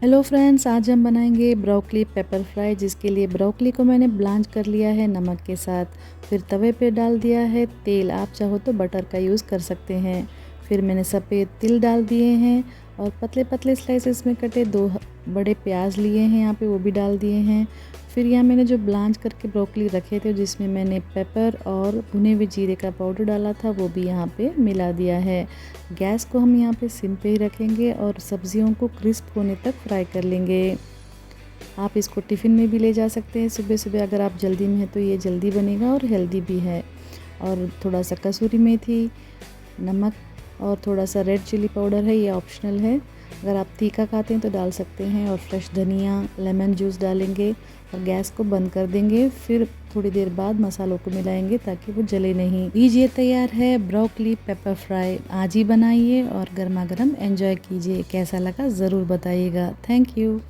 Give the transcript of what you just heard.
Hello friends, आज हम बनाएंगे ब्रोकली पेपर फ्राई। जिसके लिए ब्रोकली को मैंने ब्लांच कर लिया है नमक के साथ। फिर तवे पे डाल दिया है तेल, आप चाहो तो बटर का यूज़ कर सकते हैं। फिर मैंने सफ़ेद तिल डाल दिए हैं और पतले पतले स्लाइसेस में कटे दो बड़े प्याज लिए हैं यहाँ पे, वो भी डाल दिए हैं। फिर यहाँ मैंने जो ब्लांच करके ब्रोकली रखे थे, जिसमें मैंने पेपर और भुने हुए जीरे का पाउडर डाला था, वो भी यहाँ पे मिला दिया है। गैस को हम यहाँ पे सिम पे ही रखेंगे और सब्जियों को क्रिस्प होने तक फ्राई कर लेंगे। आप इसको टिफ़िन में भी ले जा सकते हैं सुबह सुबह, अगर आप जल्दी में हैं तो ये जल्दी बनेगा और हेल्दी भी है। और थोड़ा सा कसूरी मेथी, नमक और थोड़ा सा रेड चिली पाउडर है, ये ऑप्शनल है। अगर आप तीखा खाते हैं तो डाल सकते हैं। और फ्रेश धनिया, लेमन जूस डालेंगे और गैस को बंद कर देंगे। फिर थोड़ी देर बाद मसालों को मिलाएंगे ताकि वो जले नहीं। लीजिए, तैयार है ब्रोकली पेपर फ्राई। आज ही बनाइए और गर्मा गर्म एंजॉय कीजिए। कैसा लगा ज़रूर बताइएगा। Thank you.